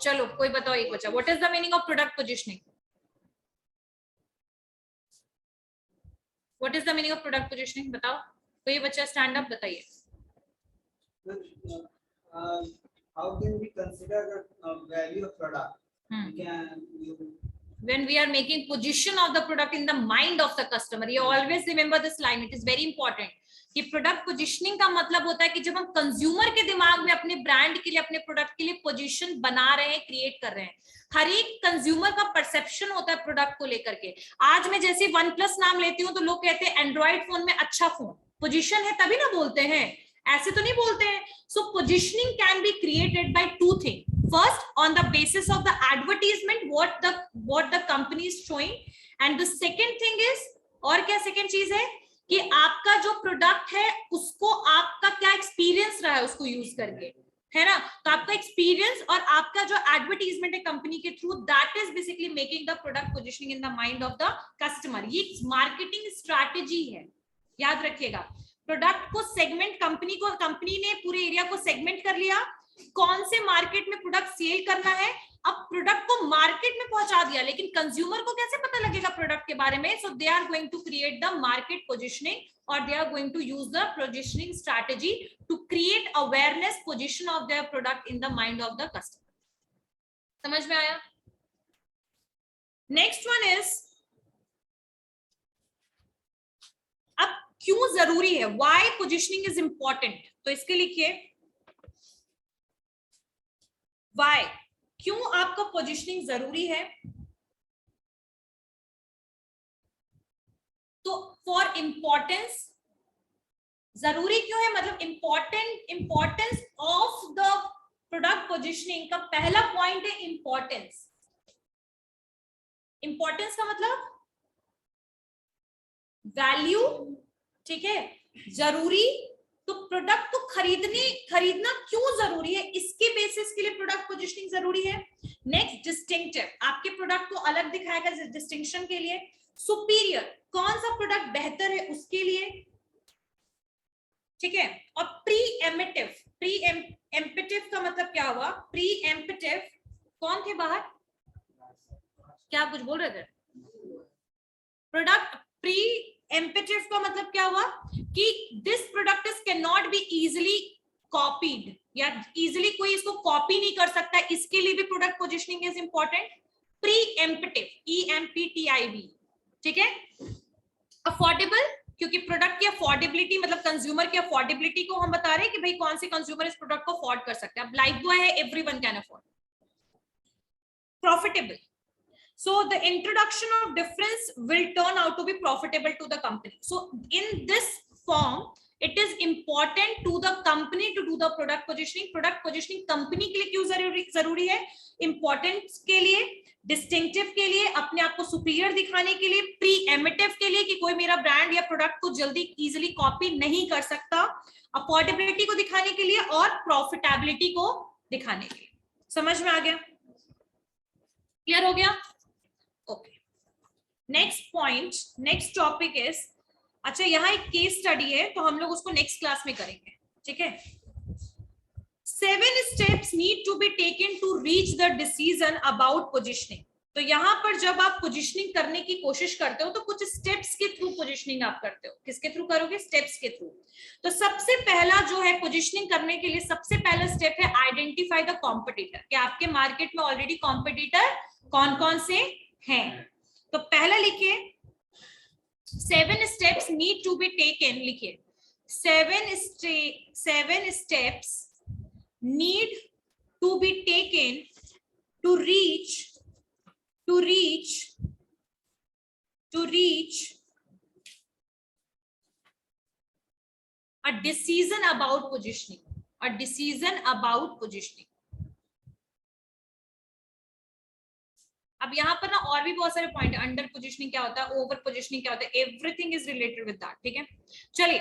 चलो कोई बताओ, एक बचा। What is the meaning of product positioning? What is the meaning of product positioning बताओ, कोई बच्चा स्टैंड अप बताइए। How can we consider the value of product? When we are making position of the product in the mind of the customer, you always remember this line, it is very important कि product positioning का मतलब होता है कि जब हम consumer के दिमाग में अपने ब्रांड के लिए, अपने प्रोडक्ट के लिए पोजीशन बना रहे हैं, क्रिएट कर रहे हैं। हर एक कंज्यूमर का परसेप्शन होता है प्रोडक्ट को लेकर के। आज मैं जैसे OnePlus नाम लेती हूँ तो लोग कहते हैं एंड्रॉइड फोन में अच्छा फोन, पोजीशन है तभी ना बोलते हैं, ऐसे तो नहीं बोलते हैं। So positioning can be created by two thing. First, on the basis of the advertisement, what the company is showing, and the second thing is, और क्या सेकेंड चीज है कि आपका जो प्रोडक्ट है उसको आपका क्या एक्सपीरियंस रहा है उसको यूज करके, है ना? तो आपका एक्सपीरियंस और आपका जो एडवर्टीजमेंट है कंपनी के through, that is basically making the product positioning in the mind of the customer. ये मार्केटिंग स्ट्रैटेजी है, याद रखिएगा। प्रोडक्ट को सेगमेंट, कंपनी ने पूरे एरिया को सेगमेंट कर लिया, कौन से मार्केट में प्रोडक्ट सेल करना है। अब प्रोडक्ट को मार्केट में पहुंचा दिया, लेकिन कंज्यूमर को कैसे पता लगेगा प्रोडक्ट के बारे में? So they are going to create the market positioning, और they are going to use the positioning strategy to create awareness position of their product in the mind of the customer. समझ में आया? Next one is, अब क्यों जरूरी है, why positioning is important? तो इसके लिखिए व्हाई, क्यों आपका पोजीशनिंग जरूरी है। तो फॉर इंपॉर्टेंस, जरूरी क्यों है मतलब importance of the product positioning का पहला पॉइंट है इंपॉर्टेंस। इंपॉर्टेंस का मतलब वैल्यू, ठीक है, जरूरी। तो प्रोडक्ट को खरीदना क्यों जरूरी है, इसके बेसिस के लिए प्रोडक्ट पोजीशनिंग जरूरी है। नेक्स्ट, डिस्टिंक्टिव, आपके प्रोडक्ट को अलग दिखाएगा डिस्टिंक्शन के लिए। सुपीरियर, कौन सा प्रोडक्ट बेहतर है उसके लिए, ठीक है। और प्रीएम्प्टिव, प्रीएम्प्टिव का मतलब क्या हुआ? प्रीएम्प्टिव, कौन थे बाहर, क्या आप कुछ बोल रहे थे? प्रोडक्ट प्रीएम्प्टिव का मतलब क्या हुआ कि this product is can not be easily copied, या इजिली कोई इसको कॉपी नहीं कर सकता, इसके लिए भी product positioning is important. Pre-emptive, EMPTIV, ठीक है। अफोर्डेबल, क्योंकि प्रोडक्ट की अफोर्डेबिलिटी मतलब कंज्यूमर की अफोर्डेबिलिटी को हम बता रहे हैं कि भाई कौन से कंज्यूमर इस प्रोडक्ट को अफोर्ड कर सकते हैं। अब लाइफबॉय है, everyone can afford. Profitable, so the introduction of difference will turn out to be profitable to the company. So in this form it is important to the company to do the product positioning. Product positioning company के लिए क्यों जरूरी है? Importance के लिए, distinctive के लिए, अपने आप को superior दिखाने के लिए, preemptive के लिए कि कोई मेरा ब्रांड या प्रोडक्ट को जल्दी easily कॉपी नहीं कर सकता, affordability को दिखाने के लिए, और profitability को दिखाने के लिए। समझ में आ गया? क्लियर हो गया? Okay, next point, next topic is, अच्छा यहाँ एक केस स्टडी है तो हम लोग उसको नेक्स्ट क्लास में करेंगे, ठीक है। 7 steps need to be taken to reach the decision about positioning. तो यहाँ पर जब आप पोजीशनिंग करने की कोशिश करते हो तो कुछ स्टेप्स के थ्रू पोजीशनिंग आप करते हो। किसके थ्रू करोगे? स्टेप्स के थ्रू। तो सबसे पहला जो है पोजीशनिंग करने के लिए सबसे पहला स्टेप है आइडेंटिफाई द कॉम्पिटिटर, कि आपके मार्केट में ऑलरेडी कॉम्पिटिटर कौन कौन से हैं। तो पहला लिखिए 7 steps need to be taken, लिखिए 7 steps need to be taken to reach a decision about positioning, a decision about positioning. अब यहाँ पर ना और भी बहुत सारे पॉइंट है, अंडर पोजिशनिंग क्या होता है, ओवर पोजिशनिंग क्या होता है, everything is related with that, ठीक है। चलिए,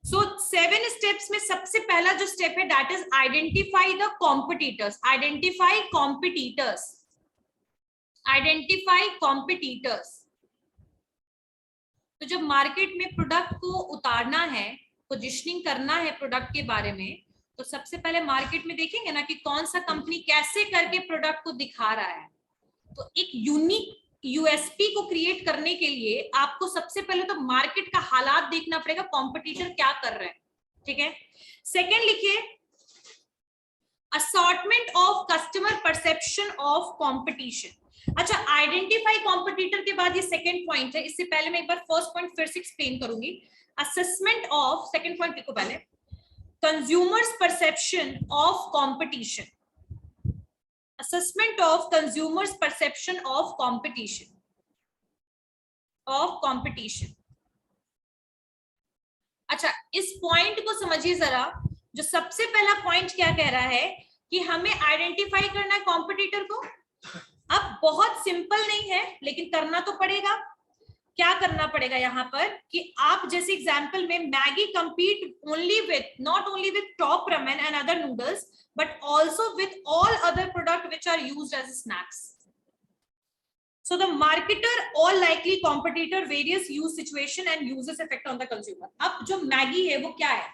सो 7 स्टेप्स में सबसे पहला जो स्टेप है that is identify the competitors, identify competitors, identify competitors. तो जब मार्केट में प्रोडक्ट को उतारना है, पोजिशनिंग करना है प्रोडक्ट के बारे में, तो सबसे पहले मार्केट में देखेंगे ना कि कौन सा कंपनी कैसे करके प्रोडक्ट को दिखा रहा है। तो एक यूनिक यूएसपी को क्रिएट करने के लिए आपको सबसे पहले तो मार्केट का हालात देखना पड़ेगा, कॉम्पिटिटर क्या कर रहे हैं, ठीक है। सेकेंड लिखिए assortment of customer perception of competition. अच्छा, आइडेंटिफाई कॉम्पिटिटर के बाद ये सेकेंड पॉइंट है, इससे पहले मैं एक बार फर्स्ट पॉइंट फिर से एक्सप्लेन करूंगी। असेसमेंट ऑफ, सेकेंड पॉइंट लिखो पहले, consumers perception of competition, assessment of consumers perception of competition, अच्छा, इस पॉइंट को समझिए जरा। जो सबसे पहला पॉइंट क्या कह रहा है कि हमें आइडेंटिफाई करना है कॉम्पिटिटर को। अब बहुत सिंपल नहीं है लेकिन करना तो पड़ेगा। क्या करना पड़ेगा यहाँ पर कि आप जैसे एग्जांपल में Maggi compete only with, not only with top ramen and other noodles, but also with all other product which are used as snacks. So the marketer or likely competitor various use situation and uses effect on the consumer. अब जो Maggi है वो क्या है,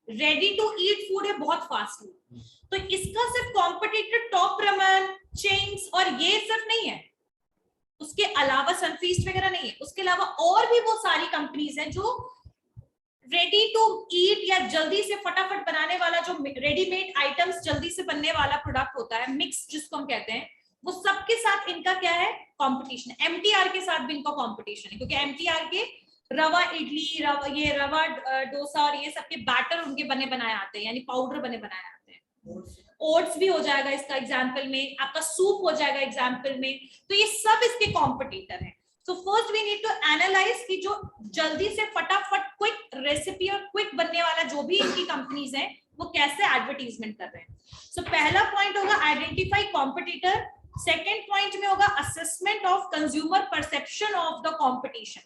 ready to eat food है, बहुत fast food. तो इसका सिर्फ कॉम्पिटिटर टॉप रमन, चिंग्स और ये सिर्फ नहीं है, उसके अलावा सनफीस्ट वगैरह नहीं है, उसके अलावा और भी वो सारी कंपनीज हैं जो रेडी टू ईट या जल्दी से फटाफट बनाने वाला, जो रेडीमेड आइटम्स जल्दी से बनने वाला प्रोडक्ट होता है, मिक्स जिसको हम कहते हैं, वो सबके साथ इनका क्या है, कंपटीशन। एमटीआर के साथ भी इनका कंपटीशन है, क्योंकि एमटीआर के रवा इडली, रवा डोसा और ये सबके बैटर उनके बने बनाए आते हैं, यानी पाउडर बने बनाए आते हैं। ओट्स भी हो जाएगा इसका एग्जाम्पल में, आपका सूप हो जाएगा एग्जाम्पल में। तो ये सब इसके कॉम्पिटिटर हैं। So first we need to analyze कि जो जल्दी से फटाफट क्विक रेसिपी और क्विक बनने वाला जो भी इनकी कंपनीज हैं वो कैसे एडवर्टीजमेंट कर रहे हैं। So पहला पॉइंट होगा आइडेंटिफाई कॉम्पिटिटर, सेकेंड पॉइंट में होगा assessment of consumer perception of the competition.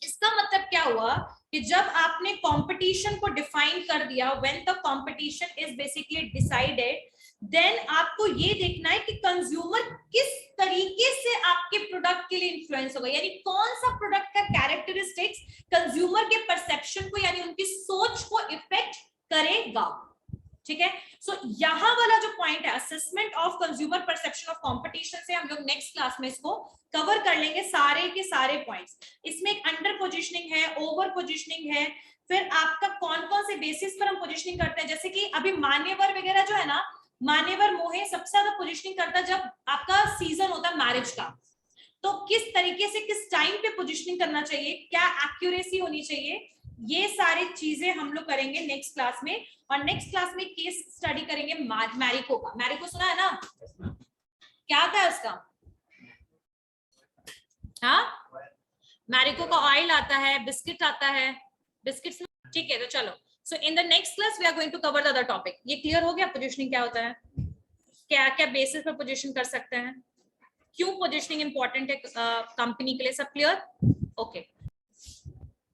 इसका मतलब क्या हुआ कि जब आपने कंपटीशन को डिफाइन कर दिया, when the competition is basically decided, then आपको ये देखना है कि कंज्यूमर किस तरीके से आपके प्रोडक्ट के लिए इन्फ्लुएंस होगा, यानी कौन सा प्रोडक्ट का कैरेक्टरिस्टिक्स कंज्यूमर के परसेप्शन को यानी उनकी सोच को इफेक्ट करेगा, ठीक है। सो यहाँ वाला जो पॉइंट है assessment of consumer perception of competition से हम लोग नेक्स्ट क्लास में इसको कवर कर लेंगे, सारे के सारे पॉइंट्स। इसमें एक अंडर पोजिशनिंग है, ओवर पोजिशनिंग है, फिर आपका कौन कौन से बेसिस पर हम पोजिशनिंग करते हैं, जैसे कि अभी मान्यवर वगैरह जो है ना, मान्यवर मोहे सबसे ज्यादा पोजिशनिंग करता है जब आपका सीजन होता है मैरिज का। तो किस तरीके से किस टाइम पे पोजिशनिंग करना चाहिए, क्या एक्यूरेसी होनी चाहिए, ये सारी चीजें हम लोग करेंगे नेक्स्ट क्लास में। और नेक्स्ट क्लास में केस स्टडी करेंगे मैरिको का। मैरिको सुना है ना, क्या था उसका, हाँ, मैरिको का ऑयल आता है, बिस्किट आता है, बिस्किट्स, ठीक है। तो चलो, so in the next class we are going to cover the other topic. ये क्लियर हो गया पोजीशनिंग क्या होता है, क्या क्या बेसिस पर पोजीशन कर सकते हैं, क्यों पोजीशनिंग इंपॉर्टेंट है कंपनी के लिए, सब क्लियर, ओके।